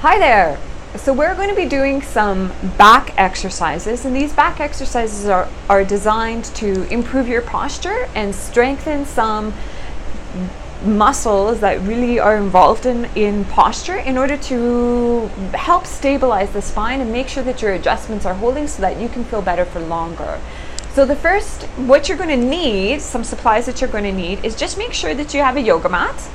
Hi there. So we're going to be doing some back exercises, and these back exercises are designed to improve your posture and strengthen some muscles that really are involved in posture in order to help stabilize the spine and make sure that your adjustments are holding so that you can feel better for longer. So the first, what you're going to need, some supplies that you're going to need, is just make sure that you have a yoga mat.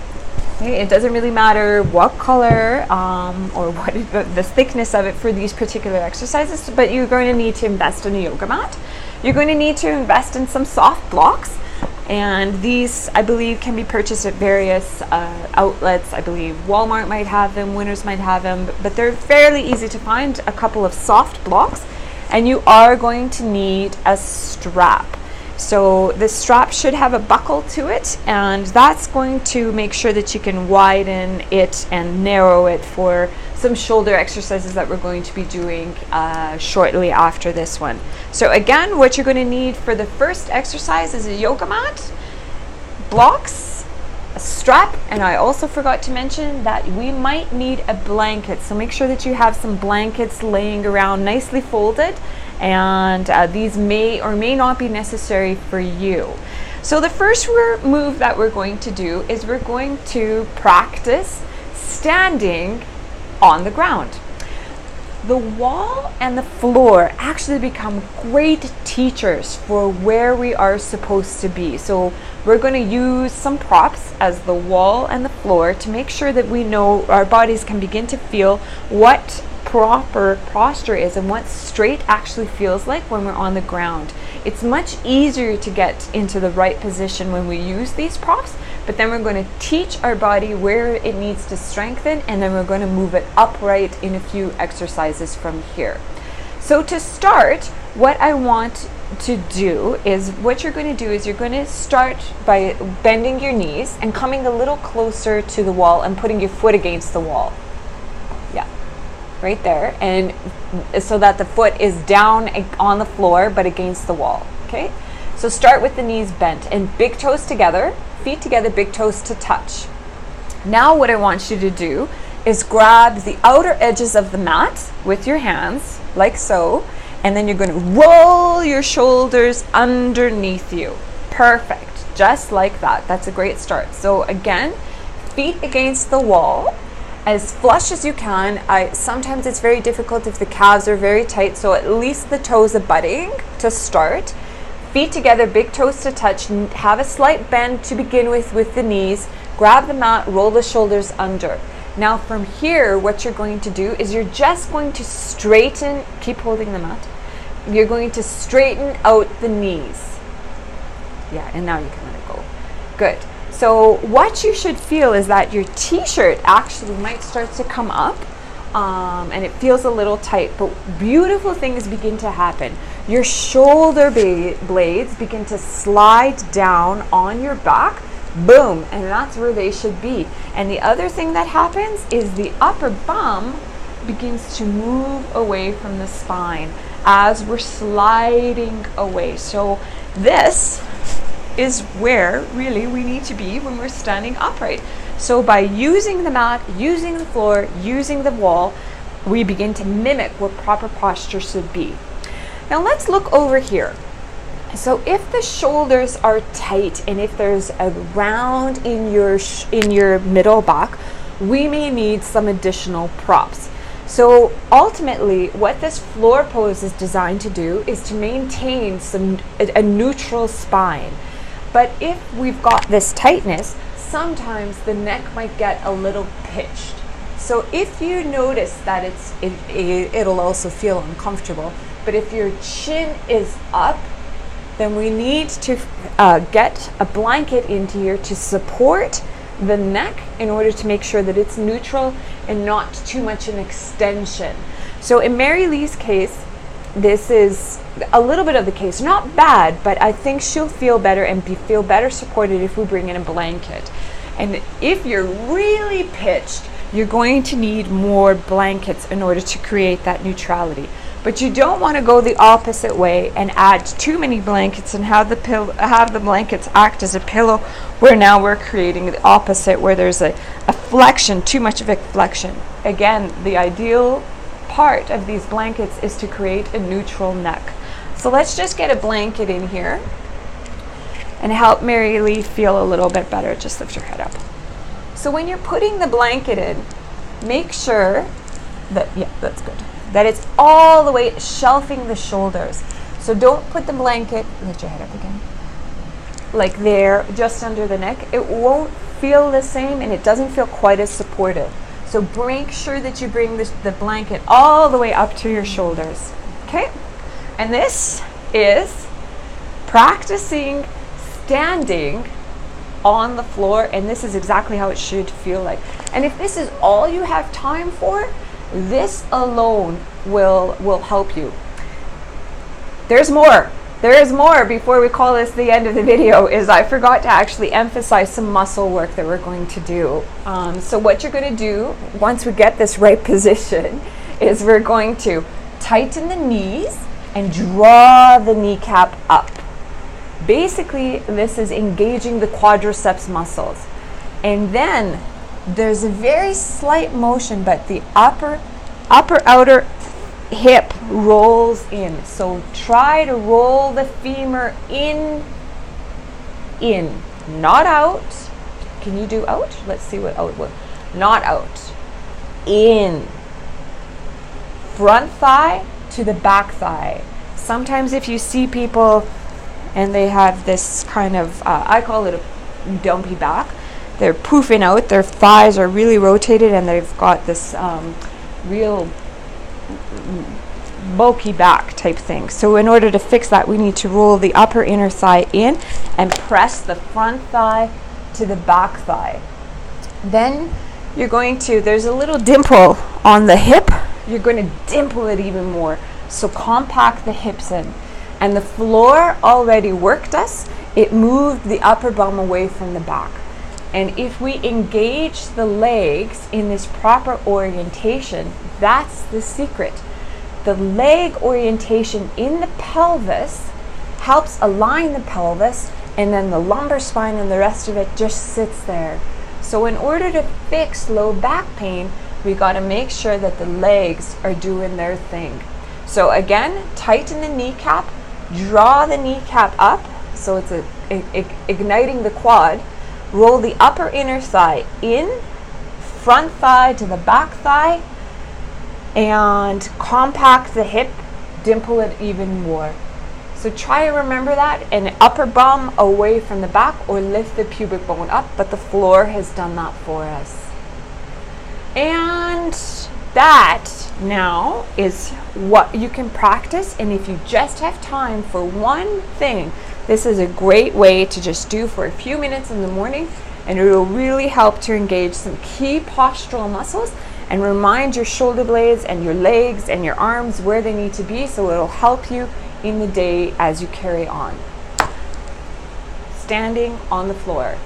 Okay, it doesn't really matter what color or what the thickness of it for these particular exercises, but you're going to need to invest in a yoga mat. You're going to need to invest in some soft blocks, and these, I believe, can be purchased at various outlets. I believe Walmart might have them, Winners might have them, but they're fairly easy to find, a couple of soft blocks. And you are going to need a strap. So the strap should have a buckle to it, and that's going to make sure that you can widen it and narrow it for some shoulder exercises that we're going to be doing shortly after this one. So again, what you're going to need for the first exercise is a yoga mat, blocks, a strap, and I also forgot to mention that we might need a blanket. So make sure that you have some blankets laying around nicely folded, and these may or may not be necessary for you. So the first move that we're going to do is we're going to practice standing on the ground. The wall and the floor actually become great teachers for where we are supposed to be. So we're going to use some props as the wall and the floor to make sure that we know our bodies can begin to feel what proper posture is and what straight actually feels like when we're on the ground. It's much easier to get into the right position when we use these props, but then we're going to teach our body where it needs to strengthen, and then we're going to move it upright in a few exercises from here. So to start, what I want to do is, what you're going to do is you're going to start by bending your knees and coming a little closer to the wall and putting your foot against the wall. Yeah, right there, and so that the foot is down on the floor but against the wall. Okay, so start with the knees bent and big toes together, feet together, big toes to touch. Now what I want you to do is grab the outer edges of the mat with your hands like so, and then you're going to roll your shoulders underneath you. Perfect, just like that. That's a great start. So again, feet against the wall, as flush as you can. Sometimes it's very difficult if the calves are very tight, so at least the toes are butting to start. Feet together, big toes to touch, have a slight bend to begin with the knees. Grab the mat, roll the shoulders under. Now from here, what you're going to do is you're just going to straighten, keep holding the mat. You're going to straighten out the knees. Yeah, and now you can let it go. Good. So what you should feel is that your t-shirt actually might start to come up, and it feels a little tight, but beautiful things begin to happen. Your shoulder blades begin to slide down on your back, boom, and that's where they should be. And the other thing that happens is the upper bum begins to move away from the spine as we're sliding away. So this is where really we need to be when we're standing upright. So by using the mat, using the floor, using the wall, we begin to mimic what proper posture should be. Now let's look over here. So if the shoulders are tight and if there's a round in your middle back, we may need some additional props. So ultimately, what this floor pose is designed to do is to maintain a neutral spine. But if we've got this tightness, sometimes the neck might get a little pitched. So if you notice that it'll also feel uncomfortable, but if your chin is up, then we need to get a blanket into here to support the neck in order to make sure that it's neutral and not too much an extension. So in Mary Lee's case, this is a little bit of the case. Not bad, but I think she'll feel better and feel better supported if we bring in a blanket. And if you're really pitched, you're going to need more blankets in order to create that neutrality. But you don't want to go the opposite way and add too many blankets and have the blankets act as a pillow, where now we're creating the opposite, where there's a flexion, too much of a flexion. Again, the ideal part of these blankets is to create a neutral neck. So let's just get a blanket in here and help Mary Lee feel a little bit better. Just lift your head up. So when you're putting the blanket in, make sure that, yeah, that's good, that it's all the way shelving the shoulders. So don't put the blanket, lift your head up again, like there, just under the neck. It won't feel the same and it doesn't feel quite as supportive. So make sure that you bring the blanket all the way up to your shoulders, okay? And this is practicing standing on the floor, and this is exactly how it should feel like. And if this is all you have time for, this alone will help you. There's more. There is more before we call this the end of the video. Is I forgot to actually emphasize some muscle work that we're going to do. So what you're going to do once we get this right position is we're going to tighten the knees and draw the kneecap up. Basically, this is engaging the quadriceps muscles. And then there's a very slight motion, but the upper outer hip rolls in. So try to roll the femur in, not out. Can you do out? Let's see what out will. Not out. In. Front thigh to the back thigh. Sometimes if you see people and they have this kind of, I call it a dumpy back, they're poofing out, their thighs are really rotated and they've got this real bulky back type thing. So in order to fix that, we need to roll the upper inner thigh in and press the front thigh to the back thigh. Then you're going to, there's a little dimple on the hip, you're going to dimple it even more. So compact the hips in. And the floor already worked us. It moved the upper bum away from the back. And if we engage the legs in this proper orientation, that's the secret. The leg orientation in the pelvis helps align the pelvis, and then the lumbar spine and the rest of it just sits there. So in order to fix low back pain, we got to make sure that the legs are doing their thing. So again, tighten the kneecap, draw the kneecap up, so it's igniting the quad. Roll the upper inner thigh in, front thigh to the back thigh, and compact the hip, dimple it even more. So try to remember that, and upper bum away from the back, or lift the pubic bone up, but the floor has done that for us. And that now is what you can practice, and if you just have time for one thing, this is a great way to just do for a few minutes in the morning, and it will really help to engage some key postural muscles and remind your shoulder blades and your legs and your arms where they need to be, so it'll help you in the day as you carry on. Standing on the floor.